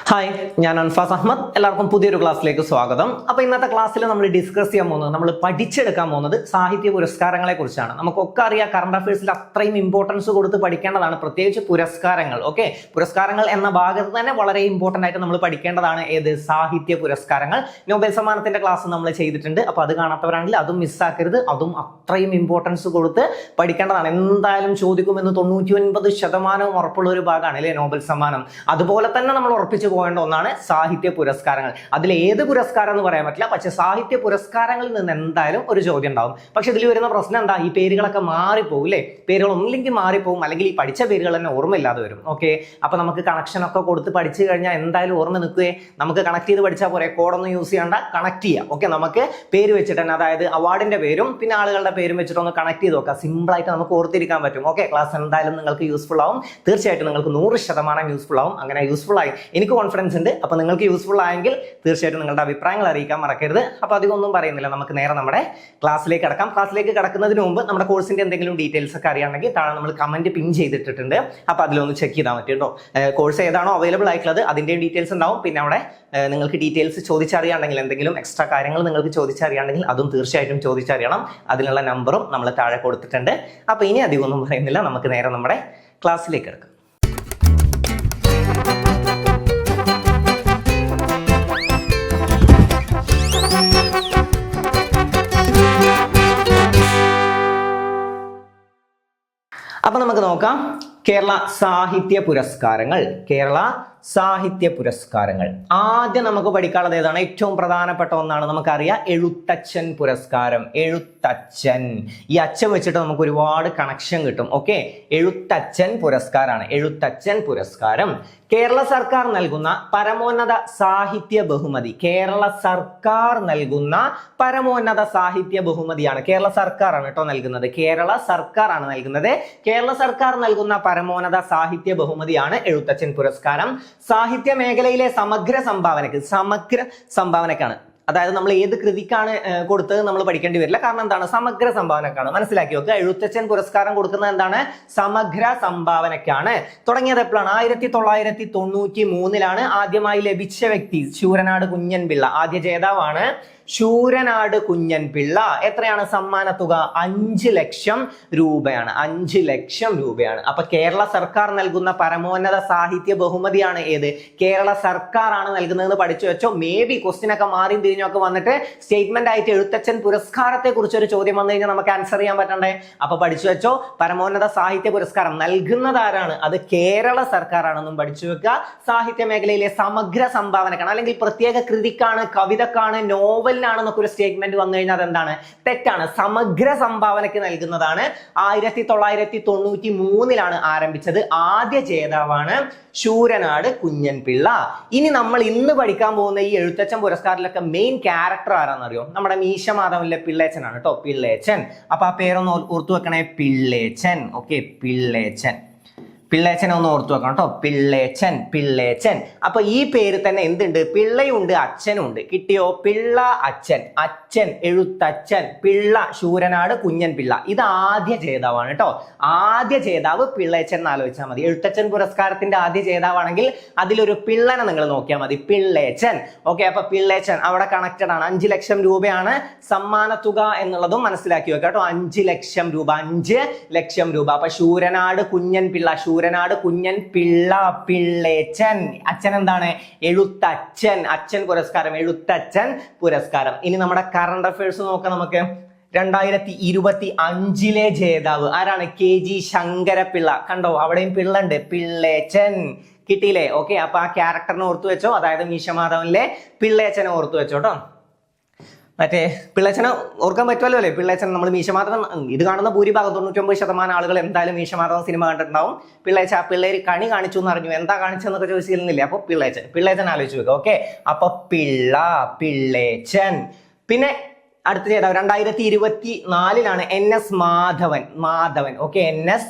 Hi, ഞാൻ അൻഫാസ് അഹമ്മദ്. എല്ലാവർക്കും പുതിയൊരു ക്ലാസ്സിലേക്ക് സ്വാഗതം. അപ്പോൾ ഇന്നത്തെ ക്ലാസ്സിൽ നമ്മൾ ഡിസ്കസ് ചെയ്യാൻ പോകുന്നത്, നമ്മൾ പഠിച്ചെടുക്കാൻ പോകുന്നത് സാഹിത്യ പുരസ്കാരങ്ങളെ കുറിച്ചാണ്. നമുക്കൊക്കെ അറിയാം, കറണ്ട് അഫയേഴ്സിൽ അത്രയും ഇമ്പോർട്ടൻസ് കൊടുത്ത് പഠിക്കേണ്ടതാണ്, പ്രത്യേകിച്ച് പുരസ്കാരങ്ങൾ. ഓക്കെ, പുരസ്കാരങ്ങൾ എന്ന ഭാഗത്ത് തന്നെ വളരെ ഇമ്പോർട്ടൻ്റ് ആയിട്ട് നമ്മൾ പഠിക്കേണ്ടതാണ് ഏത് സാഹിത്യ പുരസ്കാരങ്ങൾ. നോബൽ സമ്മാനത്തിന്റെ ക്ലാസ് നമ്മൾ ചെയ്തിട്ടുണ്ട്. അപ്പോൾ അത് കാണാത്തവരാണെങ്കിൽ അതും മിസ്സാക്കരുത്. അതും അത്രയും ഇമ്പോർട്ടൻസ് കൊടുത്ത് പഠിക്കേണ്ടതാണ്. എന്തായാലും ചോദിക്കുമെന്ന് 99% ഉറപ്പുള്ള ഒരു ഭാഗമാണ് അല്ലേ നോബൽ സമ്മാനം. അതുപോലെ തന്നെ നമ്മൾ ഉറപ്പിച്ചു പോകേണ്ട ഒന്നാണ് സാഹിത്യ പുരസ്കാരങ്ങൾ. അതിൽ ഏത് പുരസ്കാരം എന്ന് പറയാൻ പറ്റില്ല, പക്ഷെ സാഹിത്യ പുരസ്കാരങ്ങളിൽ നിന്ന് എന്തായാലും ഒരു ചോദ്യം ഉണ്ടാവും. പക്ഷെ ഇതിൽ വരുന്ന പ്രശ്നം എന്താ, ഈ പേരുകളൊക്കെ മാറിപ്പോകും അല്ലേ. പേരുകൾ ഒന്നില്ലെങ്കിൽ മാറിപ്പോകും, അല്ലെങ്കിൽ ഈ പഠിച്ച പേരുകൾ തന്നെ ഓർമ്മയില്ലാതെ വരും. ഓക്കെ, അപ്പൊ നമുക്ക് കണക്ഷൻ ഒക്കെ കൊടുത്ത് പഠിച്ചു കഴിഞ്ഞാൽ എന്തായാലും ഓർമ്മ നിൽക്കുകയെ. നമുക്ക് കണക്ട് ചെയ്ത് പഠിച്ചാൽ പോരെ, കോഡൊന്നും യൂസ് ചെയ്യേണ്ട, കണക്ട് ചെയ്യാം. ഓക്കെ, നമുക്ക് പേര് വെച്ചിട്ട് തന്നെ, അതായത് അവാർഡിന്റെ പേരും പിന്നെ ആളുകളുടെ പേരും വെച്ചിട്ട് ഒന്ന് കണക്ട് ചെയ്ത് നോക്കാം. സിമ്പിൾ ആയിട്ട് നമുക്ക് ഓർത്തിരിക്കാൻ പറ്റും. ഓക്കെ, ക്ലാസ് എന്തായാലും നിങ്ങൾക്ക് യൂസ്ഫുൾ ആവും. തീർച്ചയായിട്ടും നിങ്ങൾക്ക് 100% യൂസ്ഫുൾ ആവും. അങ്ങനെ യൂസ്ഫുൾ ആയി എനിക്ക് കോൺഫിഡൻസ് ഉണ്ട്. അപ്പൊ നിങ്ങൾക്ക് യൂസ്ഫുൾ ആയെങ്കിൽ തീർച്ചയായിട്ടും നിങ്ങളുടെ അഭിപ്രായങ്ങൾ അറിയിക്കാൻ മറക്കരുത്. അപ്പൊ അധികം ഒന്നും പറയുന്നില്ല, നമുക്ക് നേരെ നമ്മുടെ ക്ലാസ്സിലേക്ക് കടക്കാം. ക്ലാസ്സിലേക്ക് കടക്കുന്നതിന് മുമ്പ് നമ്മുടെ കോഴ്സിന്റെ എന്തെങ്കിലും ഡീറ്റെയിൽസ് ഒക്കെ അറിയണമെങ്കിൽ താഴെ നമ്മൾ കമന്റ് പിൻ ചെയ്തിട്ടുണ്ട്. അപ്പൊ അതിലൊന്ന് ചെക്ക് ചെയ്താൽ പറ്റുമോ. കോഴ്സ് ഏതാണോ അവൈലബിൾ ആയിട്ടുള്ളത് അതിന്റെ ഡീറ്റെയിൽസ് ഉണ്ടാവും. പിന്നെ അവിടെ നിങ്ങൾക്ക് ഡീറ്റെയിൽസ് ചോദിച്ചറിയാണെങ്കിൽ, എന്തെങ്കിലും എക്സ്ട്രാ കാര്യങ്ങൾ നിങ്ങൾക്ക് ചോദിച്ചറിയാണെങ്കിൽ അതും തീർച്ചയായിട്ടും ചോദിച്ചറിയണം. അതിനുള്ള നമ്പറും നമ്മൾ താഴെ കൊടുത്തിട്ടുണ്ട്. അപ്പൊ ഇനി അധികം ഒന്നും പറയുന്നില്ല, നമുക്ക് നേരെ നമ്മുടെ ക്ലാസ്സിലേക്ക് കിടക്കാം. അപ്പൊ നമുക്ക് നോക്കാം, കേരള സാഹിത്യ പുരസ്കാരങ്ങൾ. കേരള സാഹിത്യ പുരസ്കാരങ്ങൾ ആദ്യം നമുക്ക് പഠിക്കാനുള്ളത് ഏതാണ്? ഏറ്റവും പ്രധാനപ്പെട്ട ഒന്നാണ്, നമുക്കറിയാം, എഴുത്തച്ഛൻ പുരസ്കാരം. എഴുത്തച്ഛൻ, ഈ അച്ഛൻ വെച്ചിട്ട് നമുക്ക് ഒരുപാട് കണക്ഷൻ കിട്ടും. ഓക്കെ, എഴുത്തച്ഛൻ പുരസ്കാരമാണ്. എഴുത്തച്ഛൻ പുരസ്കാരം കേരള സർക്കാർ നൽകുന്ന പരമോന്നത സാഹിത്യ ബഹുമതി. കേരള സർക്കാർ നൽകുന്ന പരമോന്നത സാഹിത്യ ബഹുമതിയാണ്. കേരള സർക്കാരാണ് കേട്ടോ നൽകുന്നത്. കേരള സർക്കാർ ആണ് നൽകുന്നത്. കേരള സർക്കാർ നൽകുന്ന പരമോന്നത സാഹിത്യ ബഹുമതിയാണ് എഴുത്തച്ഛൻ പുരസ്കാരം. സാഹിത്യ മേഖലയിലെ സമഗ്ര സംഭാവനക്കാണ്. അതായത് നമ്മൾ ഏത് കൃതിക്കാണ് കൊടുത്തത് നമ്മൾ പഠിക്കേണ്ടി വരില്ല. കാരണം എന്താണ്? സമഗ്ര സംഭാവനക്കാണ്. മനസ്സിലാക്കി വെക്കുക. എഴുത്തച്ഛൻ പുരസ്കാരം കൊടുക്കുന്നത് എന്താണ്? സമഗ്ര സംഭാവനക്കാണ്. തുടങ്ങിയത് എപ്പോഴാണ്? 1993 ആദ്യമായി ലഭിച്ച വ്യക്തി ശൂരനാട് കുഞ്ഞൻ പിള്ള. ആദ്യ ജേതാവാണ് ശൂരനാട് കുഞ്ഞൻ പിള്ള. എത്രയാണ് സമ്മാന തുക? 5 ലക്ഷം രൂപയാണ്. 5 ലക്ഷം രൂപയാണ്. അപ്പൊ കേരള സർക്കാർ നൽകുന്ന പരമോന്നത സാഹിത്യ ബഹുമതിയാണ് ഏത്? കേരള സർക്കാർ ആണ് നൽകുന്നതെന്ന് പഠിച്ചു വെച്ചോ. മേ ബി ക്വസ്റ്റ്യൻ ഒക്കെ മാറിയും തിരിഞ്ഞൊക്കെ വന്നിട്ട് സ്റ്റേറ്റ്മെന്റ് ആയിട്ട് എഴുത്തച്ഛൻ പുരസ്കാരത്തെ കുറിച്ച് ഒരു ചോദ്യം വന്നു കഴിഞ്ഞാൽ നമുക്ക് ആൻസർ ചെയ്യാൻ പറ്റണ്ടേ? അപ്പൊ പഠിച്ചു വെച്ചോ, പരമോന്നത സാഹിത്യ പുരസ്കാരം നൽകുന്നത് ആരാണ്? അത് കേരള സർക്കാർ ആണെന്നും പഠിച്ചു വെക്കുക. സാഹിത്യ മേഖലയിലെ സമഗ്ര സംഭാവനക്കാണ്, അല്ലെങ്കിൽ പ്രത്യേക കൃതിക്കാണ്, കവിതക്കാണ്, നോവൽ ാണെന്നൊക്കെ ഒരു സ്റ്റേറ്റ്മെന്റ് വന്നു കഴിഞ്ഞാൽ അതെന്താണ്? തെറ്റാണ്. സമഗ്ര സംഭാവനയ്ക്ക് നൽകുന്നതാണ്. 1993 ആരംഭിച്ചത്. ആദ്യ ജേതാവാണ് ശൂരനാട് കുഞ്ഞൻ പിള്ള. ഇനി നമ്മൾ ഇന്ന് പഠിക്കാൻ പോകുന്ന ഈ എഴുത്തച്ഛൻ പുരസ്കാരത്തിലൊക്കെ മെയിൻ ക്യാരക്ടർ ആരാന്നറിയോ? നമ്മുടെ മീശ മാധവനിലെ പിള്ളേച്ചനാണ് കേട്ടോ, പിള്ളേച്ചൻ. അപ്പൊ ആ പേരൊന്ന് ഓർത്തു വെക്കണേ, പിള്ളേച്ചൻ. ഓക്കെ, പിള്ളേച്ചൻ. പിള്ളേച്ചനെ ഒന്ന് ഓർത്തു വെക്കണം കേട്ടോ, പിള്ളേച്ചൻ. പിള്ളേച്ചൻ. അപ്പൊ ഈ പേര് തന്നെ എന്തുണ്ട്? പിള്ളയുണ്ട്, അച്ഛനുണ്ട്. കിട്ടിയോ? പിള്ള അച്ഛൻ. അച്ഛൻ എഴുത്തച്ഛൻ, പിള്ള ശൂരനാട് കുഞ്ഞൻ പിള്ള. ഇത് ആദ്യ ജേതാവാണ് കേട്ടോ. ആദ്യ ജേതാവ് പിള്ളേച്ചൻ എന്ന് ആലോചിച്ചാൽ മതി. എഴുത്തച്ഛൻ പുരസ്കാരത്തിന്റെ ആദ്യ ജേതാവാണെങ്കിൽ അതിലൊരു പിള്ളനെ നിങ്ങൾ നോക്കിയാൽ മതി, പിള്ളേച്ചൻ. ഓക്കെ, അപ്പൊ പിള്ളേച്ചൻ അവിടെ കണക്റ്റഡ് ആണ്. 5 ലക്ഷം രൂപയാണ് സമ്മാന തുക എന്നുള്ളതും മനസ്സിലാക്കി വെക്കാം കേട്ടോ. 5 ലക്ഷം രൂപ. 5 ലക്ഷം രൂപ. അപ്പൊ ശൂരനാട് കുഞ്ഞൻ പിള്ള, ശൂരനാട് കുഞ്ഞൻ പിള്ള, പിള്ളേച്ചൻ. അച്ഛൻ എന്താണ്? എഴുത്തച്ഛൻ. അച്ഛൻ പുരസ്കാരം, എഴുത്തച്ഛൻ പുരസ്കാരം. ഇനി നമ്മുടെ കറണ്ട് അഫയേഴ്സ് നോക്കാം നമുക്ക്. 2025 ജേതാവ് ആരാണ്? KG ശങ്കരപിള്ള. കണ്ടോ, അവിടെയും പിള്ള ഉണ്ട്, പിള്ളേച്ചൻ. കിട്ടിയില്ലേ? ഓക്കെ, അപ്പൊ ആ ക്യാരക്ടറിനെ ഓർത്തു വെച്ചോ, അതായത് മീശമാധവനിലെ പിള്ളേച്ചനെ ഓർത്തു വെച്ചോ കേട്ടോ. മറ്റേ പിള്ളേച്ചനെ ഓർക്കാൻ പറ്റുമല്ലോ അല്ലേ? പിള്ളേച്ചൻ, നമ്മൾ മീശമാധവൻ, ഇത് കാണുന്ന ഭൂരിഭാഗം 99% ആളുകൾ എന്തായാലും മീശമാധവൻ സിനിമ കണ്ടിട്ടുണ്ടാവും. പിള്ളേച്ച, ആ പിള്ളേര് കണി കാണിച്ചു എന്ന് അറിഞ്ഞു, എന്താ കാണിച്ചെന്നൊക്കെ ചോദിച്ചിരുന്നില്ലേ? അപ്പൊ പിള്ളേച്ചൻ. പിള്ളേച്ചൻ ആലോചിച്ച് വെക്കുക. ഓക്കെ, അപ്പൊ പിള്ള, പിള്ളേച്ചൻ. പിന്നെ അടുത്ത ചെയ്ത 2024 NS Madhavan okay, NS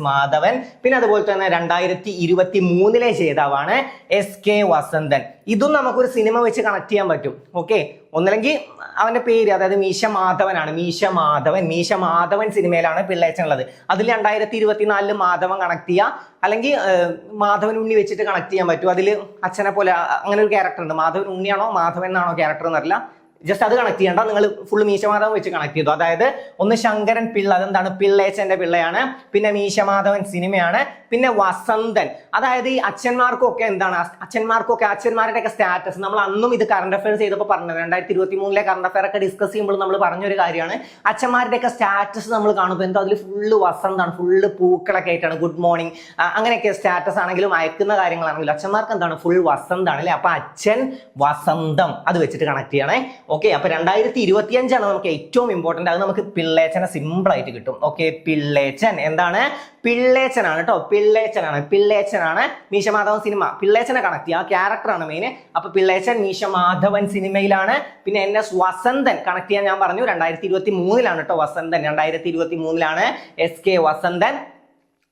Madhavan. പിന്നെ അതുപോലെ തന്നെ 2023 ജേതാവാണ് SK വസന്തൻ. ഇതും നമുക്കൊരു സിനിമ വെച്ച് കണക്ട് ചെയ്യാൻ പറ്റും. ഓക്കെ, ഒന്നല്ലെങ്കിൽ അവന്റെ പേര്, അതായത് മീശ മാധവൻ സിനിമയിലാണ് പിള്ളേച്ചൻ ഉള്ളത്. അതിൽ 2024 മാധവൻ കണക്ട് ചെയ്യുക, അല്ലെങ്കിൽ മാധവൻ ഉണ്ണി വെച്ചിട്ട് കണക്ട് ചെയ്യാൻ പറ്റും. അതിൽ അച്ഛനെ പോലെ അങ്ങനെ ഒരു ക്യാരക്ടർ ഉണ്ട്. മാധവൻ ഉണ്ണിയാണോ മാധവൻ എന്നാണോ ക്യാരക്ടർ എന്നറിയില്ല, ജസ്റ്റ് അത് കണക്ട് ചെയ്യണ്ട, നിങ്ങൾ ഫുൾ മീശമാധവൻ വെച്ച് കണക്ട് ചെയ്തു. അതായത് ഒന്ന് ശങ്കരൻ പിള്ള, അതെന്താണ് പിള്ളേച്ചന്റെ പിള്ളയാണ്, പിന്നെ മീശമാധവൻ സിനിമയാണ്, പിന്നെ വസന്തൻ. അതായത് ഈ അച്ഛന്മാർക്കൊക്കെ എന്താണ്, അച്ഛന്മാരുടെയൊക്കെ സ്റ്റാറ്റസ് നമ്മൾ അന്നും ഇത് കറണ്ട് അഫയർസ് ചെയ്തപ്പോൾ പറഞ്ഞത്, 2023 കറണ്ട് അഫയർ ഒക്കെ ഡിസ്കസ് ചെയ്യുമ്പോൾ നമ്മൾ പറഞ്ഞൊരു കാര്യമാണ്, അച്ഛന്മാരുടെയൊക്കെ സ്റ്റാറ്റസ് നമ്മൾ കാണുമ്പോൾ എന്തോ അതിൽ ഫുള്ള് വസന്താണ്, ഫുള്ള് പൂക്കളൊക്കെ ആയിട്ടാണ്, ഗുഡ് മോർണിംഗ് അങ്ങനെയൊക്കെ സ്റ്റാറ്റസ് ആണെങ്കിലും അയക്കുന്ന കാര്യങ്ങളാണെങ്കിലും അച്ഛന്മാർക്ക് എന്താണ് ഫുൾ വസന്താണ് അല്ലെ. അപ്പൊ അച്ഛൻ വസന്തം അത് വെച്ചിട്ട് കണക്ട് ചെയ്യണേ. ഓക്കെ, അപ്പൊ 2025 നമുക്ക് ഏറ്റവും ഇമ്പോർട്ടന്റ്. അത് നമുക്ക് പിള്ളേച്ചനെ സിമ്പിൾ ആയിട്ട് കിട്ടും. ഓക്കെ, പിള്ളേച്ചൻ എന്താണ്, പിള്ളേച്ചനാണ് കേട്ടോ, പിള്ളേച്ചനാണ് മീശമാധവൻ സിനിമ. പിള്ളേച്ചനെ കണക്ട് ചെയ്യുക, ക്യാരക്ടറാണ് മെയിൻ. അപ്പൊ പിള്ളേച്ചൻ മീശമാധവൻ സിനിമയിലാണ്. പിന്നെ NS വസന്തൻ കണക്ട് ചെയ്യാൻ ഞാൻ പറഞ്ഞു 2023 കേട്ടോ, വസന്തൻ 2023 SK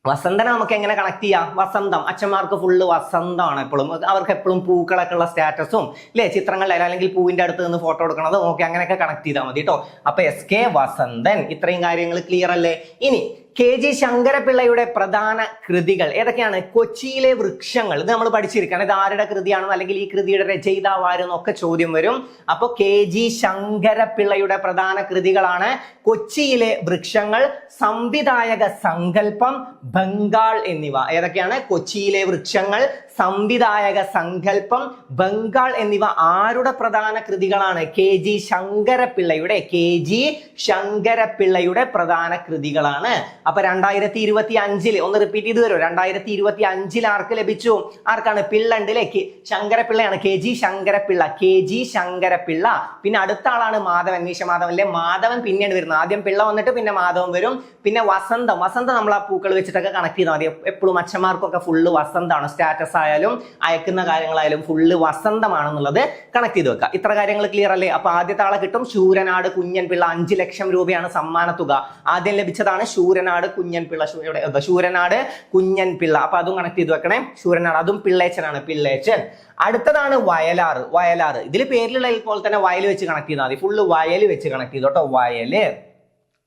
വസന്തനെ നമുക്ക് എങ്ങനെ കണക്ട് ചെയ്യാം? വസന്തം, അച്ഛന്മാർക്ക് ഫുള്ള് വസന്തമാണ് എപ്പോഴും, അവർക്ക് എപ്പോഴും പൂക്കളൊക്കെ ഉള്ള സ്റ്റാറ്റസും അല്ലെ, ചിത്രങ്ങളിൽ അല്ലെങ്കിൽ പൂവിന്റെ അടുത്ത് നിന്ന് ഫോട്ടോ എടുക്കണതും ഓക്കെ, അങ്ങനെയൊക്കെ കണക്ട് ചെയ്താൽ മതി കേട്ടോ. അപ്പൊ SK വസന്തൻ, ഇത്രയും കാര്യങ്ങൾ ക്ലിയർ അല്ലേ? ഇനി KG ശങ്കരപിള്ളയുടെ പ്രധാന കൃതികൾ ഏതൊക്കെയാണ്? കൊച്ചിയിലെ വൃക്ഷങ്ങൾ, ഇത് നമ്മൾ പഠിച്ചിരിക്കണം. ഇത് ആരുടെ കൃതിയാണെന്ന്, അല്ലെങ്കിൽ ഈ കൃതിയുടെ രചയിതാവ് ആരെന്നൊക്കെ ചോദ്യം വരും. അപ്പൊ KG ശങ്കരപിള്ളയുടെ പ്രധാന കൃതികളാണ് കൊച്ചിയിലെ വൃക്ഷങ്ങൾ, സംവിധായക സങ്കല്പം, ബംഗാൾ എന്നിവ. ഏതൊക്കെയാണ്? കൊച്ചിയിലെ വൃക്ഷങ്ങൾ, സംവിധായക സങ്കല്പം, ബംഗാൾ എന്നിവ ആരുടെ പ്രധാന കൃതികളാണ്? KG ശങ്കരപിള്ളയുടെ പ്രധാന കൃതികളാണ്. അപ്പൊ 2025 ഒന്ന് റിപ്പീറ്റ് ചെയ്ത് വരും. 2025 ആർക്ക് ലഭിച്ചു? ആർക്കാണ്? പിള്ളണ്ട് അല്ലെ, ശങ്കരപിള്ളയാണ്, KG ശങ്കരപിള്ള. പിന്നെ അടുത്ത ആളാണ് മാധവൻ, മീശമാധവൻ അല്ലെ. മാധവൻ പിന്നെയാണ് വരുന്നത്, ആദ്യം പിള്ള വന്നിട്ട് പിന്നെ മാധവൻ വരും. പിന്നെ വസന്തം നമ്മൾ ആ പൂക്കൾ വെച്ചിട്ടൊക്കെ കണക്ട് ചെയ്താൽ മതി. എപ്പോഴും അച്ഛന്മാർക്കൊക്കെ ഫുള്ള് വസന്തമാണ്, സ്റ്റാറ്റസ് ആയാലും അയക്കുന്ന കാര്യങ്ങളായാലും ഫുള്ള് വസന്തമാണെന്നുള്ളത് കണക്ട് ചെയ്ത് വെക്കുക. ഇത്ര കാര്യങ്ങൾ ക്ലിയർ അല്ലേ? അപ്പൊ ആദ്യത്തെ ആളെ കിട്ടും ശൂരനാട് കുഞ്ഞൻപിള്ള. 5 ലക്ഷം രൂപയാണ് സമ്മാന തുക. ആദ്യം ലഭിച്ചതാണ് ശൂരനാട് കുഞ്ഞൻപിള്ള. അപ്പൊ അതും കണക്ട് ചെയ്ത് വെക്കണേ. ശൂരനാട്, അതും പിള്ളേച്ചനാണ്, പിള്ളേച്ചൻ. അടുത്തതാണ് വയലാറ്. ഇതിൽ പേരിലുള്ള പോലെ തന്നെ വയൽ വെച്ച് കണക്ട് ചെയ്താൽ മതി. ഫുള്ള് വയൽ വെച്ച് കണക്ട് ചെയ്തു കേട്ടോ,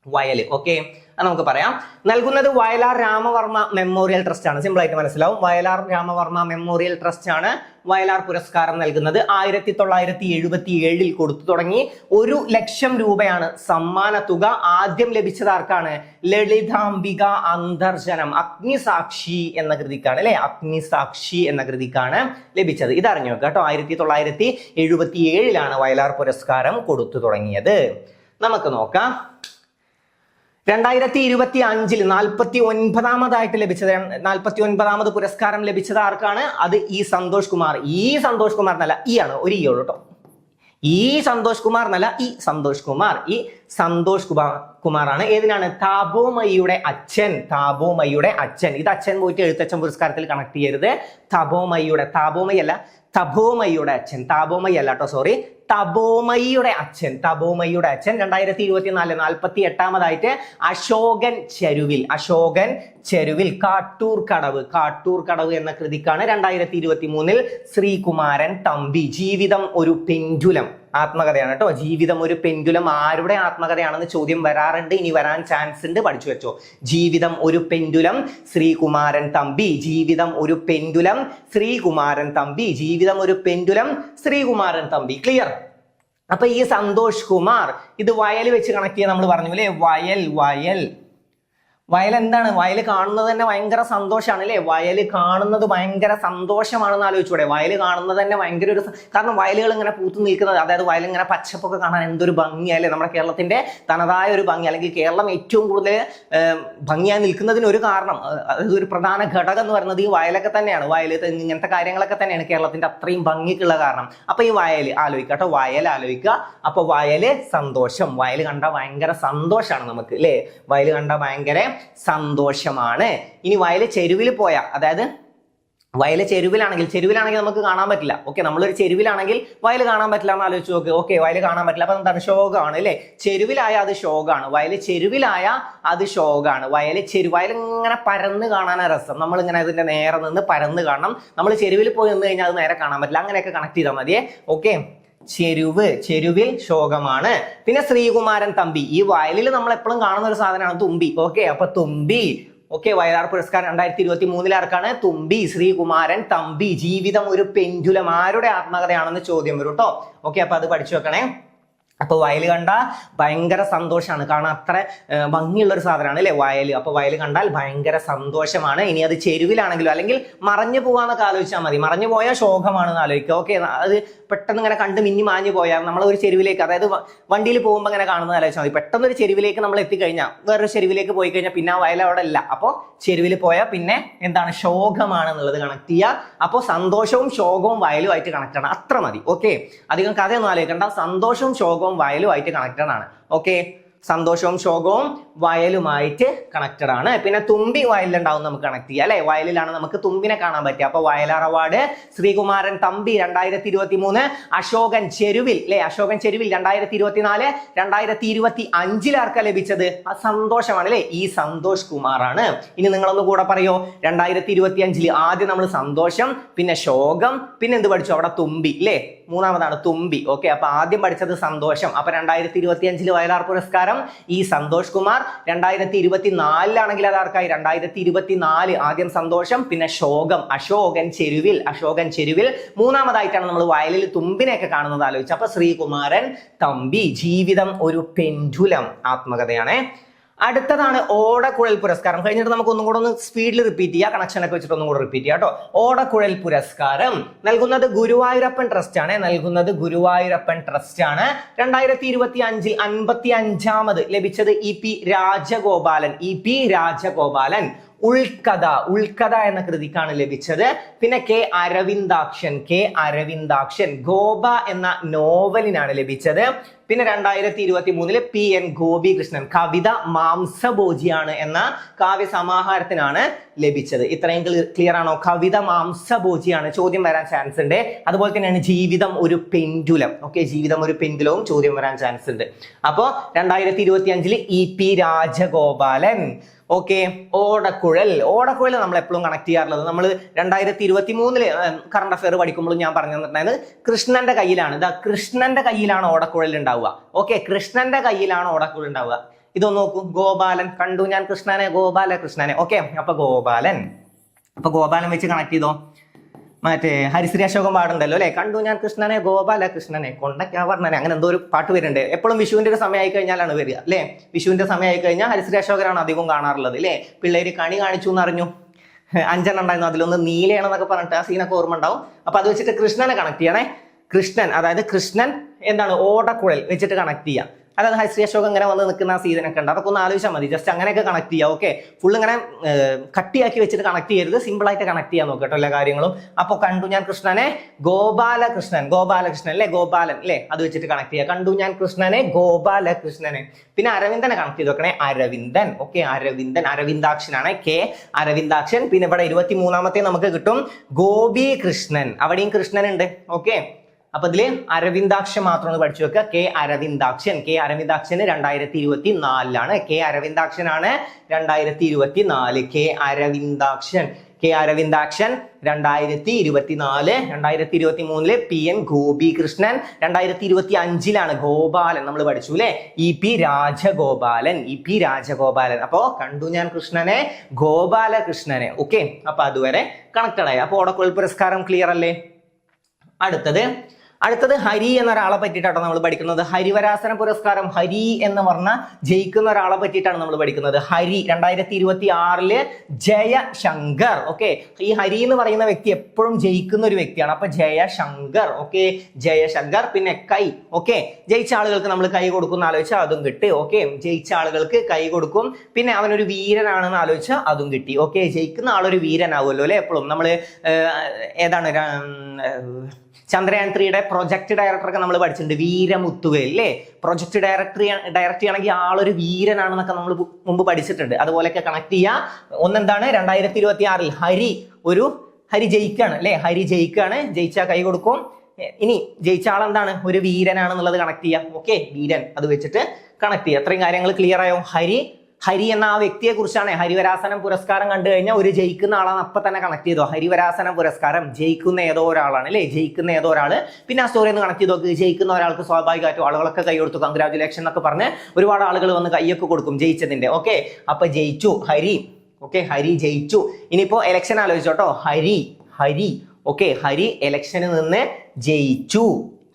വയല്. ഓക്കെ, അത് നമുക്ക് പറയാം. നൽകുന്നത് വയലാർ രാമവർമ്മ മെമ്മോറിയൽ ട്രസ്റ്റ് ആണ്. സിമ്പിൾ ആയിട്ട് മനസ്സിലാവും. വയലാർ രാമവർമ്മ മെമ്മോറിയൽ ട്രസ്റ്റ് ആണ് വയലാർ പുരസ്കാരം നൽകുന്നത്. 1977 കൊടുത്തു തുടങ്ങി. 1 ലക്ഷം രൂപയാണ് സമ്മാന തുക. ആദ്യം ലഭിച്ചത് ആർക്കാണ്? ലളിതാംബിക അന്തർജനം, അഗ്നിസാക്ഷി എന്ന കൃതിക്കാണ് അല്ലെ, അഗ്നിസാക്ഷി എന്ന കൃതിക്കാണ് ലഭിച്ചത്. ഇത് അറിഞ്ഞു വെക്കുക കേട്ടോ. 1977 വയലാർ പുരസ്കാരം കൊടുത്തു തുടങ്ങിയത്. നമുക്ക് നോക്കാം. 2025 49ാമതായിട്ട് ലഭിച്ചത്, 49ാമത് പുരസ്കാരം ലഭിച്ചത് ആർക്കാണ്? അത് സന്തോഷ് കുമാർ എന്നല്ല, ആണ് ഒരു ഈയോളൂ കേട്ടോ. സന്തോഷ് കുമാർ എന്നല്ല, സന്തോഷ് കുമാറാണ്. ഏതിനാണ്? താപോമയിയുടെ അച്ഛൻ. ഇത് അച്ഛൻ പോയിട്ട് എഴുത്തച്ഛൻ പുരസ്കാരത്തിൽ കണക്ട് ചെയ്യരുത്. തപോമയിയുടെ അച്ഛൻ, തപോമയിയുടെ അച്ഛൻ 2024 48ാമതായിട്ട് അശോകൻ ചെരുവിൽ കാട്ടൂർ കടവ് എന്ന കൃതിക്കാണ് 2023 ശ്രീകുമാരൻ തമ്പി. ജീവിതം ഒരു പെൻഡുലം, ആത്മകഥയാണ് കേട്ടോ. ജീവിതം ഒരു പെൻഡുലം ആരുടെ ആത്മകഥയാണെന്ന് ചോദ്യം വരാറുണ്ട്, ഇനി വരാൻ ചാൻസ് ഉണ്ട്, പഠിച്ചു വെച്ചോ. ജീവിതം ഒരു പെൻഡുലം ശ്രീകുമാരൻ തമ്പി. ക്ലിയർ? അപ്പൊ സന്തോഷ് കുമാർ, ഇത് വയൽ വെച്ച് കണക്ട് ചെയ്യാൻ നമ്മൾ പറഞ്ഞു അല്ലെ. വയൽ എന്താണ്? വയൽ കാണുന്നത് തന്നെ ഭയങ്കര സന്തോഷമാണ് അല്ലെ. വയൽ കാണുന്നത് ഭയങ്കര സന്തോഷമാണെന്ന് ആലോചിച്ചൂടെ? വയൽ കാണുന്നത് തന്നെ ഭയങ്കര കാരണം വയലുകൾ ഇങ്ങനെ പൂത്തു നിൽക്കുന്നത്, അതായത് വയൽ ഇങ്ങനെ പച്ചപ്പൊക്കെ കാണാൻ എന്തൊരു ഭംഗിയല്ലേ. നമ്മുടെ കേരളത്തിന്റെ തനതായ ഒരു ഭംഗി, അല്ലെങ്കിൽ കേരളം ഏറ്റവും കൂടുതൽ ഭംഗിയായി നിൽക്കുന്നതിന് ഒരു കാരണം, ഒരു പ്രധാന ഘടകം എന്ന് പറയുന്നത് ഈ വയലൊക്കെ തന്നെയാണ്. വയൽ, ഇങ്ങനത്തെ കാര്യങ്ങളൊക്കെ തന്നെയാണ് കേരളത്തിന്റെ അത്രയും ഭംഗിക്കുള്ള കാരണം. അപ്പൊ ഈ വയൽ ആലോചിക്കുക കേട്ടോ, അപ്പൊ വയല് സന്തോഷം. വയൽ കണ്ട ഭയങ്കര സന്തോഷമാണ് നമുക്ക് അല്ലെ. വയൽ കണ്ട ഭയങ്കര സന്തോഷമാണ്. ഇനി വയല് ചെരുവിൽ പോയ, അതായത് വയൽ ചെരുവിലാണെങ്കിൽ നമുക്ക് കാണാൻ പറ്റില്ല. ഓക്കെ, നമ്മളൊരു ചെരുവിലാണെങ്കിൽ വയൽ കാണാൻ പറ്റില്ല എന്ന് ആലോചിച്ച് നോക്ക്. ഓക്കെ, വയൽ കാണാൻ പറ്റില്ല, അപ്പൊ എന്താണ്? ശോകമാണ് അല്ലെ. ചെരുവിലായ അത് ശോകമാണ്, വയൽ ചെരുവിലായ അത് ശോകമാണ്. വയൽ ഇങ്ങനെ പരന്ന് കാണാനാണ് രസം. നമ്മൾ ഇങ്ങനെ അതിന്റെ നേരെ നിന്ന് പരന്ന് കാണണം. നമ്മൾ ചെരുവിൽ പോയി നിന്ന് കഴിഞ്ഞാൽ അത് നേരെ കാണാൻ പറ്റില്ല. അങ്ങനെയൊക്കെ കണക്ട് ചെയ്താൽ മതിയേ. ഓക്കെ, ചെരുവിൽ ശോകമാണ്. പിന്നെ ശ്രീകുമാരൻ തമ്പി, ഈ വയലിൽ നമ്മൾ എപ്പോഴും കാണുന്ന ഒരു സാധനമാണ് തുമ്പി. ഓക്കെ, അപ്പൊ തുമ്പി. ഓക്കെ, വയലാർ പുരസ്കാരം 2023 ആർക്കാണ്? തുമ്പി, ശ്രീകുമാരൻ തമ്പി. ജീവിതം ഒരു പെൻഡുലം, ആരുടെ ആത്മകഥയാണെന്ന് ചോദ്യം വരും കേട്ടോ. ഓക്കെ, അപ്പൊ അത് പഠിച്ചു വെക്കണേ. അപ്പൊ വയൽ കണ്ട ഭയങ്കര സന്തോഷമാണ്, കാണാൻ അത്ര ഭംഗിയുള്ള ഒരു സാധനമാണ് അല്ലെ വയൽ. അപ്പൊ വയൽ കണ്ടാൽ ഭയങ്കര സന്തോഷമാണ്. ഇനി അത് ചെരുവിലാണെങ്കിലും അല്ലെങ്കിൽ മറഞ്ഞു പോവാന്നൊക്കെ ആലോചിച്ചാൽ മതി. മറഞ്ഞു പോയാൽ ശോകമാണെന്ന് ആലോചിക്കുക. ഓക്കെ, അത് പെട്ടെന്ന് ഇങ്ങനെ കണ്ട് മിന്നി മാഞ്ഞു പോയാൽ നമ്മൾ ഒരു ചെരുവിലേക്ക്, അതായത് വണ്ടിയിൽ പോകുമ്പോൾ ഇങ്ങനെ കാണുന്നത് ആലോചിച്ചാൽ മതി. പെട്ടെന്ന് ഒരു ചെരുവിലേക്ക് നമ്മൾ എത്തിക്കഴിഞ്ഞാൽ, വേറൊരു ചെരുവിലേക്ക് പോയി കഴിഞ്ഞാൽ പിന്നെ ആ വയൽ അവിടെ ഇല്ല. അപ്പോൾ ചെരുവിൽ പോയാൽ പിന്നെ എന്താണ്? ശോകമാണ് എന്നുള്ളത് കണക്ട് ചെയ്യുക. അപ്പോൾ സന്തോഷവും ശോകവും വയലുമായിട്ട് കണക്ട് ആണ്, അത്ര മതി. ഓക്കെ, അധികം കഥയൊന്നും ആലോചിക്കണ്ട. സന്തോഷവും ശോകവും വയലുമായിട്ട് കണക്റ്റഡ് ആണ്. ഓക്കെ, സന്തോഷവും ശോകവും വയലുമായിട്ട് കണക്റ്റഡ് ആണ്. പിന്നെ തുമ്പി വയലിലുണ്ടാവും, നമുക്ക് കണക്ട് ചെയ്യാം അല്ലെ. വയലിലാണ് നമുക്ക് തുമ്പിനെ കാണാൻ പറ്റുക. അപ്പൊ വയലാർ അവാർഡ് ശ്രീകുമാരൻ തമ്പി 2023. അശോകൻ ചെരുവിൽ അല്ലെ, അശോകൻ ചെരുവിൽ 2024. 2025 ആർക്കാ ലഭിച്ചത്? സന്തോഷമാണ് അല്ലെ, ഈ സന്തോഷ് കുമാറാണ്. ഇനി നിങ്ങളൊന്ന് കൂടെ പറയോ. 2025 ആദ്യം നമ്മൾ സന്തോഷം, പിന്നെ ശോകം, പിന്നെ എന്ത് പഠിച്ചു? അവിടെ തുമ്പി അല്ലെ, മൂന്നാമതാണ് തുമ്പി. ഓക്കെ, അപ്പൊ ആദ്യം പഠിച്ചത് സന്തോഷം. അപ്പൊ 2025 വയലാർ പുരസ്കാരം ഈ സന്തോഷ് കുമാർ. 2024 അത് ആർക്കായി? 2024 ആദ്യം സന്തോഷം, പിന്നെ ശോകം, അശോകൻ ചെരുവിൽ. മൂന്നാമതായിട്ടാണ് നമ്മൾ വയലിൽ തുമ്പിനെയൊക്കെ കാണുന്നത് ആലോചിച്ച്. അപ്പൊ ശ്രീകുമാരൻ തമ്പി, ജീവിതം ഒരു പെൻഡുലം ആത്മകഥയാണ്. അടുത്തതാണ് ഓടക്കുഴൽ പുരസ്കാരം. കഴിഞ്ഞിട്ട് നമുക്ക് ഒന്നും കൂടെ ഒന്ന് സ്പീഡിൽ റിപ്പീറ്റ് ചെയ്യാം, കണക്ഷൻ ഒക്കെ വെച്ചിട്ട് ഒന്നും കൂടെ റിപ്പീറ്റ് ചെയ്യാം കേട്ടോ. ഓടക്കുഴൽ പുരസ്കാരം നൽകുന്നത് ഗുരുവായൂരപ്പൻ ട്രസ്റ്റ് ആണ്. 2025 55ാമത് ലഭിച്ചത് EP രാജഗോപാലൻ. ഉൾക്കഥ എന്ന കൃതിക്കാണ് ലഭിച്ചത്. പിന്നെ കെ അരവിന്ദാക്ഷൻ ഗോപ എന്ന നോവലിനാണ് ലഭിച്ചത്. പിന്നെ 2023 PN ഗോപികൃഷ്ണൻ കവിത മാംസഭോജിയാണ് എന്ന കാവ്യ സമാഹാരത്തിനാണ് ലഭിച്ചത്. ഇത്രയും ക്ലിയർ ആണോ? കവിത മാംസഭോജിയാണ്, ചോദ്യം വരാൻ ചാൻസ് ഉണ്ട്. അതുപോലെ തന്നെയാണ് ജീവിതം ഒരു പെൻഡുലം. ഓക്കെ, ജീവിതം ഒരു പെൻഡുലവും ചോദ്യം വരാൻ ചാൻസ് ഉണ്ട്. അപ്പോ 2025 EP രാജഗോപാലൻ. ഓക്കെ, ഓടക്കുഴൽ നമ്മൾ എപ്പോഴും കണക്ട് ചെയ്യാറുള്ളത്, നമ്മൾ 2023 കറണ്ട് അഫെയർ പഠിക്കുമ്പോൾ ഞാൻ പറഞ്ഞു തന്നിട്ടുണ്ടായത് കൃഷ്ണന്റെ കയ്യിലാണ്. കൃഷ്ണന്റെ കയ്യിലാണ് ഓടക്കുഴൽ ഉണ്ടാവുക. ഓക്കെ, കൃഷ്ണന്റെ കയ്യിലാണ് ഓടക്കുഴൽ ഉണ്ടാവുക. ഇതൊന്ന് നോക്കൂ. ഗോപാലൻ, കണ്ടു ഞാൻ കൃഷ്ണനെ, ഗോപാലകൃഷ്ണനെ. ഓക്കെ, അപ്പൊ ഗോപാലൻ വെച്ച് കണക്ട് ചെയ്തോ. മറ്റേ ഹരിശ്രീ അശോകൻ പാടുണ്ടല്ലോ അല്ലെ, കണ്ടു ഞാൻ കൃഷ്ണനെ ഗോപാലകൃഷ്ണനെ കൊണ്ടക്കാ വർണ്ണനെ, അങ്ങനെ എന്തോ ഒരു പാട്ട് വരുന്നുണ്ട്. എപ്പോഴും വിഷുവിന്റെ ഒരു സമയമായി കഴിഞ്ഞാലാണ് വരിക അല്ലെ. വിഷുവിന്റെ സമയമായി കഴിഞ്ഞാൽ ഹരിശ്രീ അശോകനാണ് അധികം കാണാറുള്ളത് അല്ലെ. പിള്ളേര് കണി കാണിച്ചു എന്നറിഞ്ഞു, 5 ഉണ്ടായിരുന്നു, അതിലൊന്ന് നീലയാണെന്നൊക്കെ പറഞ്ഞിട്ട് ആ സീനൊക്കെ ഓർമ്മ ഉണ്ടാവും. അപ്പൊ അത് വെച്ചിട്ട് കൃഷ്ണനെ കണക്ട് ചെയ്യണേ. കൃഷ്ണൻ എന്താണ്? ഓടക്കുഴൽ വെച്ചിട്ട് കണക്ട് ചെയ്യാം. അതായത് ഹരിശ്രീ അശോകൻ ഇങ്ങനെ വന്ന് നിൽക്കുന്ന ആ സീസണൊക്കെ ഉണ്ട്, അതൊക്കെ ഒന്ന് ആലോചിച്ചാൽ മതി. ജസ്റ്റ് അങ്ങനെയൊക്കെ കണക്ട് ചെയ്യാം. ഓക്കെ, ഫുൾ ഇങ്ങനെ കട്ടിയാക്കി വെച്ചിട്ട് കണക്ട് ചെയ്യരുത്, സിമ്പിൾ ആയിട്ട് കണക്ട് ചെയ്യാൻ നോക്കട്ടോ എല്ലാ കാര്യങ്ങളും. അപ്പൊ കണ്ടു ഞാൻ കൃഷ്ണനെ ഗോപാലകൃഷ്ണൻ അല്ലെ, ഗോപാലൻ അല്ലെ, അത് വെച്ചിട്ട് കണക്ട് ചെയ്യുക. കണ്ടു ഞാൻ കൃഷ്ണനെ ഗോപാലകൃഷ്ണനെ. പിന്നെ അരവിന്ദനെ കണക്ട് ചെയ്ത് വെക്കണേ, അരവിന്ദൻ. ഓക്കെ, അരവിന്ദാക്ഷനാണ്, കെ അരവിന്ദാക്ഷൻ. പിന്നെ ഇവിടെ 23ാമത്തെ നമുക്ക് കിട്ടും ഗോപികൃഷ്ണൻ, അവിടെയും കൃഷ്ണൻ ഉണ്ട്. ഓക്കെ, അപ്പൊ ഇതില് അരവിന്ദാക്ഷൻ മാത്രം ഒന്ന് പഠിച്ചു വെക്കുക. കെ അരവിന്ദാക്ഷന് 2024 കെ അരവിന്ദാക്ഷനാണ് 2024. കെ അരവിന്ദാക്ഷൻ 2024. 2023 PN ഗോപികൃഷ്ണൻ. 2025 ഗോപാലൻ നമ്മൾ പഠിച്ചു അല്ലെ, EP രാജഗോപാലൻ. അപ്പോ കണ്ടു ഞാൻ കൃഷ്ണനെ ഗോപാലകൃഷ്ണനെ. ഓക്കെ, അപ്പൊ അതുവരെ കണക്റ്റഡ് ആയി. അപ്പൊ ഓടക്കുഴൽ പുരസ്കാരം ക്ലിയർ അല്ലേ? അടുത്തത് ഹരി എന്ന ഒരാളെ പറ്റിയിട്ടാണ് നമ്മൾ പഠിക്കുന്നത്. ഹരിവരാസന പുരസ്കാരം, ഹരി എന്ന് പറഞ്ഞ ജയിക്കുന്ന ഒരാളെ പറ്റിയിട്ടാണ് നമ്മൾ പഠിക്കുന്നത്. ഹരി 2026 ജയശങ്കർ. ഓക്കെ, ഈ ഹരി എന്ന് പറയുന്ന വ്യക്തി എപ്പോഴും ജയിക്കുന്ന ഒരു വ്യക്തിയാണ്. അപ്പൊ ജയശങ്കർ. ഓക്കെ, ജയശങ്കർ. പിന്നെ കൈ. ഓക്കെ, ജയിച്ച ആളുകൾക്ക് നമ്മൾ കൈ കൊടുക്കുന്ന ആലോചിച്ചാൽ അതും കിട്ടി. ഓക്കെ, ജയിച്ച ആളുകൾക്ക് കൈ കൊടുക്കും. പിന്നെ അവനൊരു വീരനാണെന്ന് ആലോചിച്ചാൽ അതും കിട്ടി. ഓക്കെ, ജയിക്കുന്ന ആളൊരു വീരനാവുമല്ലോ അല്ലെ. എപ്പോഴും നമ്മൾ ഏതാണ് ചന്ദ്രയാൻ 3യുടെ പ്രൊജക്ട് ഡയറക്ടറൊക്കെ നമ്മൾ പഠിച്ചിട്ടുണ്ട്, വീരമുത്തുവേൽ അല്ലേ. പ്രൊജക്ട് ഡയറക്ടർ ചെയ്യണമെങ്കിൽ ആളൊരു വീരനാണെന്നൊക്കെ നമ്മൾ മുമ്പ് പഠിച്ചിട്ടുണ്ട്. അതുപോലെയൊക്കെ കണക്ട് ചെയ്യുക. ഒന്നെന്താണ് 2026 ഹരി ഒരു ഹരി ജയിക്കാണ് അല്ലെ, ഹരി ജയിക്കാണ്. ജയിച്ചാൽ കൈ കൊടുക്കും. ഇനി ജയിച്ച ആളെന്താണ്, ഒരു വീരനാണെന്നുള്ളത് കണക്ട് ചെയ്യാം. ഓക്കെ, വീരൻ അത് വെച്ചിട്ട് കണക്ട് ചെയ്യുക. അത്രയും കാര്യങ്ങൾ ക്ലിയർ ആയോ? ഹരി എന്ന ആ വ്യക്തിയെ കുറിച്ചാണ്. ഹരിവരാസനം പുരസ്കാരം കണ്ടു കഴിഞ്ഞാൽ ഒരു ജയിക്കുന്ന ആളാണ്, അപ്പൊ തന്നെ കണക്ട് ചെയ്തോ. ഹരിവരാസനം പുരസ്കാരം ജയിക്കുന്ന ഏതോ ഒരാളാണ് അല്ലെ, ജയിക്കുന്ന ഏതോ ഒരാള്. പിന്നെ ആ സ്റ്റോറി ഒന്ന് കണക്ട് ചെയ്ത് നോക്ക്. ജയിക്കുന്ന ഒരാൾക്ക് സ്വാഭാവികമായിട്ടും ആളുകളൊക്കെ കൈ കൊടുത്തു, കൺഗ്രാജുലേഷൻ എന്നൊക്കെ പറഞ്ഞ് ഒരുപാട് ആളുകൾ വന്ന് കൈയൊക്കെ കൊടുക്കും ജയിച്ചതിന്റെ. ഓക്കെ, അപ്പൊ ജയിച്ചു ഹരി. ഓക്കെ, ഹരി ജയിച്ചു. ഇനിയിപ്പോ ഇലക്ഷൻ ആലോചിച്ചോട്ടോ. ഹരി ഓക്കെ, ഹരി ഇലക്ഷന് നിന്ന് ജയിച്ചു.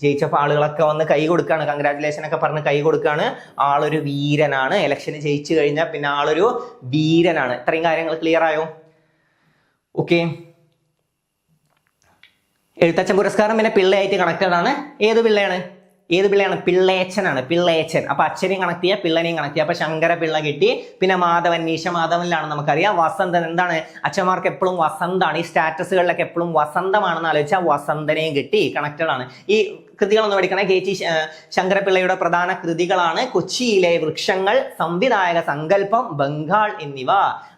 ജയിച്ചപ്പോൾ ആളുകളൊക്കെ വന്ന് കൈ കൊടുക്കാണ്, കൺഗ്രാറ്റുലേഷൻ ഒക്കെ പറഞ്ഞ് കൈ കൊടുക്കാണ്. ആളൊരു വീരനാണ്. ഇലക്ഷന് ജയിച്ചു കഴിഞ്ഞാൽ പിന്നെ ആളൊരു വീരനാണ്. ഇത്രയും കാര്യങ്ങൾ ക്ലിയർ ആയോ? ഓക്കെ, എഴുത്തച്ഛൻ പുരസ്കാരം പിന്നെ പിള്ളയായിട്ട് കണക്റ്റഡ് ആണ്. ഏത് പിള്ളയാണ്? പിള്ളേച്ചനാണ്. പിള്ളേച്ചൻ. അപ്പൊ അച്ഛനെയും കണക്ട് ചെയ്യുക, പിള്ളനെയും കണക്ട് ചെയ്യുക. അപ്പൊ ശങ്കര പിള്ള കിട്ടി. പിന്നെ മാധവൻ, മീശ മാധവനിലാണ് നമുക്കറിയാം. വസന്തൻ എന്താണ്, അച്ഛന്മാർക്ക് എപ്പോഴും വസന്താണ്. ഈ സ്റ്റാറ്റസുകളിലൊക്കെ എപ്പോഴും വസന്തമാണെന്ന് ആലോചിച്ചാൽ വസന്തനെയും കിട്ടി, കണക്റ്റഡ് ആണ്. ഈ കൃതികളൊന്ന് പഠിക്കണേ. കെ.ടി. ശങ്കരപിള്ളയുടെ പ്രധാന കൃതികളാണ് കൊച്ചിയിലെ വൃക്ഷങ്ങൾ, സംവിധായക സങ്കല്പം, ബംഗാൾ എന്നിവ.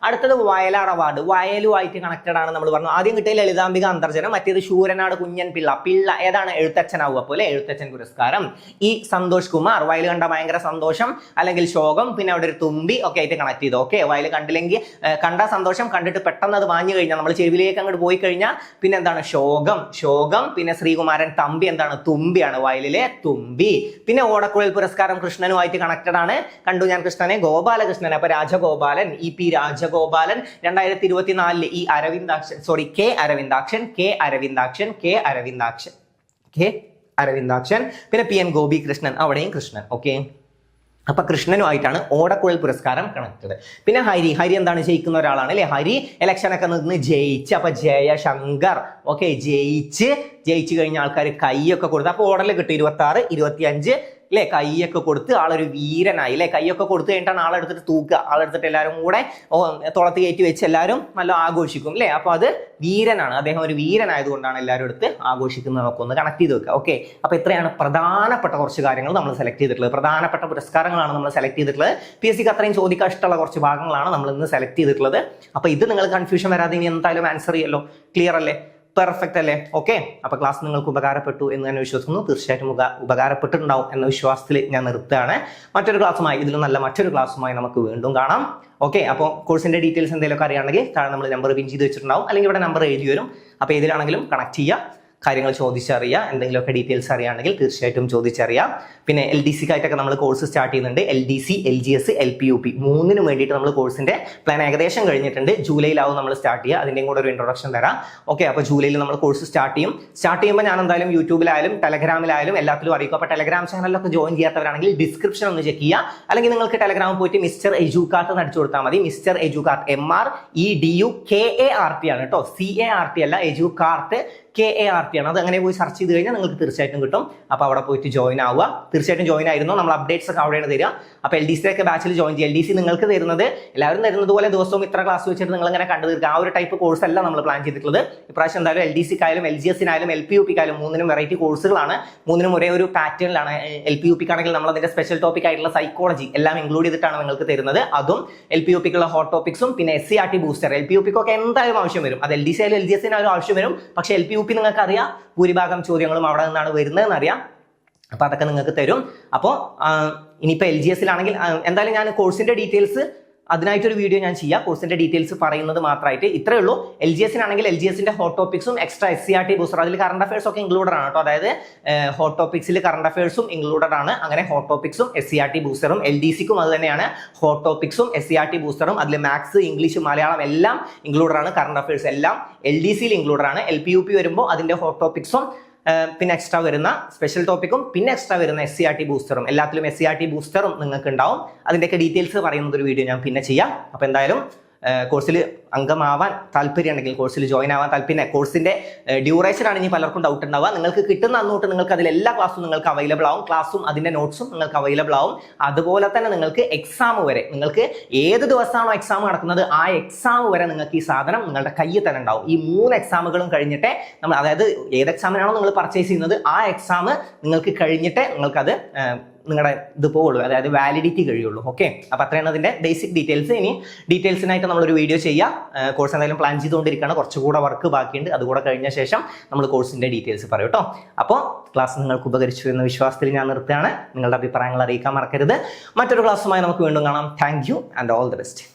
അടുത്തത് വയലാർ അവാർഡ്. വയലുമായിട്ട് കണക്റ്റഡ് ആണ് നമ്മൾ പറഞ്ഞു. ആദ്യം കിട്ടിയ ലളിതാംബിക അന്തർജനം, മറ്റേത് ശൂരനാട് കുഞ്ഞൻ പിള്ള. പിള്ള ഏതാണ്? എഴുത്തച്ഛനാവുക. പോലെ എഴുത്തച്ഛൻ പുരസ്കാരം. ഈ സന്തോഷ് കുമാർ, വയൽ കണ്ട ഭയങ്കര സന്തോഷം അല്ലെങ്കിൽ ശോകം, പിന്നെ അവിടെ ഒരു തുമ്പി ഒക്കെ ആയിട്ട് കണക്ട് ചെയ്തു. ഓക്കെ, വയൽ കണ്ടില്ലെങ്കിൽ കണ്ട സന്തോഷം, കണ്ടിട്ട് പെട്ടെന്ന് അത് വാങ്ങി കഴിഞ്ഞാൽ നമ്മൾ ചെവിയിലേക്ക് അങ്ങോട്ട് പോയി കഴിഞ്ഞാൽ പിന്നെ എന്താണ്? ശോകം. പിന്നെ ശ്രീകുമാരൻ തമ്പി എന്താണ്? തുമ്പിയാണ്, വയലിലെ തുമ്പി. പിന്നെ ഓടക്കുഴൽ പുരസ്കാരം കൃഷ്ണനുമായിട്ട് കണക്റ്റഡ് ആണ്. കണ്ടു ഞാൻ കൃഷ്ണനെ, ഗോപാലകൃഷ്ണൻ. അപ്പൊ രാജഗോപാലൻ, ഇ.പി. രാജഗോപാലൻ. 2024 ഈ കെ അരവിന്ദാക്ഷൻ. പിന്നെ പി.എൻ. ഗോപികൃഷ്ണൻ, അവിടെയും കൃഷ്ണൻ. ഓക്കെ, അപ്പൊ കൃഷ്ണനുമായിട്ടാണ് ഓടക്കുഴൽ പുരസ്കാരം കണക്റ്റഡ്. പിന്നെ ഹരി എന്താണ്? ജയിക്കുന്ന ഒരാളാണ് അല്ലെ. ഹരി ഇലക്ഷനൊക്കെ നിന്ന് ജയിച്ച്. അപ്പൊ ജയശങ്കർ. ഓക്കെ, ജയിച്ചു കഴിഞ്ഞ ആൾക്കാർ കൈയൊക്കെ കൊടുത്ത്. അപ്പൊ ഓടല് കിട്ടും 26, 25 അല്ലെ. കൈയൊക്കെ കൊടുത്ത് ആളൊരു വീരനായി അല്ലെ. കൈയൊക്കെ കൊടുത്തു കഴിഞ്ഞിട്ടാണ് ആളെടുത്തിട്ട് തൂക്കുക. ആളെടുത്തിട്ട് എല്ലാവരും കൂടെ തുളത്ത് കയറ്റി വെച്ച് എല്ലാവരും നല്ല ആഘോഷിക്കും അല്ലെ. അപ്പൊ അത് വീരനാണ്, അദ്ദേഹം ഒരു വീരനായതുകൊണ്ടാണ് എല്ലാവരും എടുത്ത് ആഘോഷിക്കുന്നത്. നമുക്ക് ഒന്ന് കണക്ട് ചെയ്ത് വെക്കുക. ഓക്കെ, അപ്പൊ ഇത്രയാണ് പ്രധാനപ്പെട്ട കുറച്ച് കാര്യങ്ങൾ നമ്മൾ സെലക്ട് ചെയ്തിട്ടുള്ളത്. പ്രധാനപ്പെട്ട പുരസ്കാരങ്ങളാണ് നമ്മൾ സെലക്ട് ചെയ്തിട്ടുള്ളത്. PSC അത്രയും ചോദിക്കാൻ ഇഷ്ടമുള്ള കുറച്ച് ഭാഗങ്ങളാണ് നമ്മൾ ഇന്ന് സെലക്ട് ചെയ്തിട്ടുള്ളത്. അപ്പൊ ഇത് നിങ്ങൾ കൺഫ്യൂഷൻ വരാതെ ഇനി എന്തായാലും ആൻസർ ചെയ്യല്ലോ. ക്ലിയർ അല്ലേ? പെർഫെക്റ്റ് അല്ലേ? ഓക്കെ, അപ്പൊ ക്ലാസ് നിങ്ങൾക്ക് ഉപകാരപ്പെട്ടു എന്ന് ഞാൻ വിശ്വസിക്കുന്നു. തീർച്ചയായിട്ടും ഉപകാരപ്പെട്ടിട്ടുണ്ടാവും എന്ന വിശ്വാസത്തിൽ ഞാൻ നിർത്തുകയാണ്. ഇതിലും നല്ല മറ്റൊരു ക്ലാസ്സുമായി നമുക്ക് വീണ്ടും കാണാം. ഓക്കെ, അപ്പോൾ കോഴ്സിന്റെ ഡീറ്റെയിൽസ് എന്തെങ്കിലുമൊക്കെ അറിയുകയാണെങ്കിൽ താഴെ നമ്മൾ നമ്പർ പിൻ ചെയ്ത് വെച്ചിട്ടുണ്ടാവും, അല്ലെങ്കിൽ ഇവിടെ നമ്പർ എഴുതി വരും. അപ്പോൾ ഏതിലാണെങ്കിലും കണക്ട് ചെയ്യുക, കാര്യങ്ങൾ ചോദിച്ചറിയാം. എന്തെങ്കിലുമൊക്കെ ഡീറ്റെയിൽസ് അറിയുകയാണെങ്കിൽ തീർച്ചയായിട്ടും ചോദിച്ചറിയാം. പിന്നെ LDC ആയിട്ടൊക്കെ നമ്മൾ കോഴ്സ് സ്റ്റാർട്ട് ചെയ്യുന്നുണ്ട്. LDC, LGS, LPUP മൂന്നിനും വേണ്ടിയിട്ട് നമ്മൾ കോഴ്സിന്റെ പ്ലാൻ ഏകദേശം കഴിഞ്ഞിട്ടുണ്ട്. ജൂലൈയിലാവും നമ്മൾ സ്റ്റാർട്ട് ചെയ്യുക. അതിൻ്റെയും കൂടെ ഒരു ഇൻട്രൊഡക്ഷൻ തരാം. ഓക്കെ, അപ്പോൾ ജൂലൈയിൽ നമ്മൾ കോഴ്സ് സ്റ്റാർട്ട് ചെയ്യുമ്പോൾ ഞാൻ എന്തായാലും യൂട്യൂബിലായാലും ടെലഗ്രാമിലായാലും എല്ലാത്തിലും അറിയിക്കും. അപ്പോൾ ടെലഗ്രാം ചാനലിലൊക്കെ ജോയിൻ ചെയ്യാത്തവരാണെങ്കിൽ ഡിസ്ക്രിപ്ഷൻ ഒന്ന് ചെക്ക് ചെയ്യുക. അല്ലെങ്കിൽ നിങ്ങൾക്ക് ടെലഗ്രാമിൽ പോയിട്ട് മിസ്റ്റർ എജുകാർട്ട് എന്ന് അടിച്ചു കൊടുത്താൽ മതി. മിസ്റ്റർ എജുകാർട്ട്, MREDUKART ആണ് കേട്ടോ, CART അല്ല, എജുകാർട്ട് KART ആണ്. അത് അങ്ങനെ പോയി സെർച്ച് ചെയ്ത് കഴിഞ്ഞാൽ നിങ്ങൾക്ക് തീർച്ചയായിട്ടും കിട്ടും. അപ്പോൾ അവിടെ പോയിട്ട് ജോയിൻ ആവുക. തീർച്ചയായിട്ടും ജോയിൻ ആയിരുന്നു. നമ്മൾ അപ്ഡേറ്റ്സ് ഒക്കെ അവിടെയാണ് തരിക. അപ്പോൾ LDC ഒക്കെ ബാച്ചിൽ ജോയിൻ ചെയ്യുക. LDC നിങ്ങൾക്ക് തരുന്നത് എല്ലാവരും തരുന്നത് പോലെ ദിവസവും ഇത്ര ക്ലാസ് വെച്ചിട്ട് നിങ്ങൾ ഇങ്ങനെ കണ്ടു തീർക്കുക. ആ ഒരു ടൈപ്പ് കോഴ്സ് അല്ല നമ്മൾ പ്ലാൻ ചെയ്തിട്ടുള്ളത്. ഇപ്രാവശ്യം എന്തായാലും LDCക്കായാലും LGSനായാലും LPUPക്കായാലും മൂന്നിനും വെറൈറ്റി കോഴ്സുകളാണ്. മൂന്നിനും ഒരേ ഒരു പാറ്റേണിലാണ്. LPUPക്കാണെങ്കിൽ നമ്മൾ അതിന്റെ സ്പെഷ്യൽ ടോപ്പിക് ആയിട്ടുള്ള സൈക്കോളജി എല്ലാം ഇൻക്ലൂഡ് ചെയ്തിട്ടാണ് നിങ്ങൾക്ക് തരുന്നത്. അതും LPUPക്കുള്ള ഹോട്ട് ടോപ്പിക്സും പിന്നെ SCRT ബൂസ്റ്റർ. LPUPക്കൊക്കെ എന്തായാലും ആവശ്യം വരും. അത് LDC ആയാലും LGSനായാലും ആവശ്യം വരും. പക്ഷേ LPUP നിങ്ങൾക്ക് അറിയാം, ഭൂരിഭാഗം ചോദ്യങ്ങളും അവിടെ നിന്നാണ് വരുന്നതെന്ന് അറിയാം. അപ്പൊ അതൊക്കെ നിങ്ങൾക്ക് തരും. അപ്പോൾ ഇനിയിപ്പോൾ LGSലാണെങ്കിൽ എന്തായാലും ഞാൻ കോഴ്സിന്റെ ഡീറ്റെയിൽസ് അതിനായിട്ടൊരു വീഡിയോ ഞാൻ ചെയ്യാം. കോഴ്സിന്റെ ഡീറ്റെയിൽസ് പറയുന്നത് മാത്രമായിട്ട് ഇത്രേ ഉള്ളൂ. LGSനാണെങ്കിൽ LGSന്റെ ഹോട്ട് ടോപ്പിക്സും എക്സ്ട്രാ SCRT ബൂസ്റ്റർ, അതിൽ കറണ്ട് അഫയേഴ്സ് ഒക്കെ ഇൻക്ലൂഡഡ് ആണ് കേട്ടോ. അതായത് ഹോട്ട് ടോപ്പിക്സിൽ കറണ്ട് അഫയേഴ്സും ഇൻക്ലൂഡഡ് ആണ്. അങ്ങനെ ഹോട്ട് ടോപ്പിക്സും SCRT ബൂസ്റ്ററും. LDCക്കും അത് തന്നെയാണ്, ഹോട്ട് ടോപ്പിക്സും SCRT ബൂസ്റ്ററും. അതിൽ മാത്സ്, ഇംഗ്ലീഷ്, മലയാളം എല്ലാം ഇൻക്ലൂഡഡ് ആണ്. കറണ്ട് അഫയേഴ്സ് എല്ലാം LDCയിൽ ഇൻക്ലൂഡഡ് ആണ്. LPUP വരുമ്പോൾ അതിന്റെ ഹോട്ട് ടോപ്പിക്സും പിന്നെ എക്സ്ട്രാ വരുന്ന സ്പെഷ്യൽ ടോപ്പിക്കും പിന്നെ എക്സ്ട്രാ വരുന്ന SCRT ബൂസ്റ്ററും. എല്ലാത്തിലും SCRT ബൂസ്റ്ററും നിങ്ങൾക്ക് ഉണ്ടാവും. അതിൻ്റെയൊക്കെ ഡീറ്റെയിൽസ് പറയുന്നത് ഒരു വീഡിയോ ഞാൻ പിന്നെ ചെയ്യാം. അപ്പോൾ എന്തായാലും കോഴ്സിൽ അംഗമാവാൻ താല്പര്യമുണ്ടെങ്കിൽ, കോഴ്സിൽ ജോയിൻ ആവാൻ താല്പര്യം, കോഴ്സിന്റെ ഡ്യൂറേഷൻ ആണ് ഇനി പലർക്കും ഡൗട്ട് ഉണ്ടാവുക. നിങ്ങൾക്ക് കിട്ടുന്ന അന്നോട്ട് നിങ്ങൾക്ക് അതിൽ എല്ലാ ക്ലാസ്സും നിങ്ങൾക്ക് അവൈലബിൾ ആവും. ക്ലാസ്സും അതിന്റെ നോട്ട്സും നിങ്ങൾക്ക് അവൈലബിൾ ആവും. അതുപോലെ തന്നെ നിങ്ങൾക്ക് എക്സാം വരെ, നിങ്ങൾക്ക് ഏത് ദിവസമാണോ എക്സാം നടക്കുന്നത് ആ എക്സാം വരെ നിങ്ങൾക്ക് ഈ സാധനം നിങ്ങളുടെ കയ്യിൽ തന്നെ ഉണ്ടാവും. ഈ 3 എക്സാമുകളും കഴിഞ്ഞിട്ടേ നമ്മൾ, അതായത് ഏത് എക്സാമിനാണോ നിങ്ങൾ പർച്ചേസ് ചെയ്യുന്നത് ആ എക്സാം നിങ്ങൾക്ക് കഴിഞ്ഞിട്ടേ നിങ്ങൾക്കത് നിങ്ങളുടെ ഇത് പോകുള്ളൂ, അതായത് വാലിഡിറ്റി കഴിയുള്ളൂ. ഓക്കെ, അപ്പോൾ അത്രയാണ് അതിൻ്റെ ബേസിക് ഡീറ്റെയിൽസ്. ഇനി ഡീറ്റെയിൽസിനായിട്ട് നമ്മളൊരു വീഡിയോ ചെയ്യാം. കോഴ്സ് എന്തായാലും പ്ലാൻ ചെയ്തുകൊണ്ടിരിക്കുകയാണ്, കുറച്ചുകൂടെ വർക്ക് ബാക്കിയുണ്ട്. അതുകൂടെ കഴിഞ്ഞ ശേഷം നമ്മൾ കോഴ്സിൻ്റെ ഡീറ്റെയിൽസ് പറയും കേട്ടോ. അപ്പോൾ ക്ലാസ് നിങ്ങൾക്ക് ഉപകരിച്ചു എന്ന വിശ്വാസത്തിൽ ഞാൻ നിർത്തുകയാണ്. നിങ്ങളുടെ അഭിപ്രായങ്ങൾ അറിയിക്കാൻ മറക്കരുത്. മറ്റൊരു ക്ലാസ്സുമായി നമുക്ക് വീണ്ടും കാണാം. Thank you and all the best.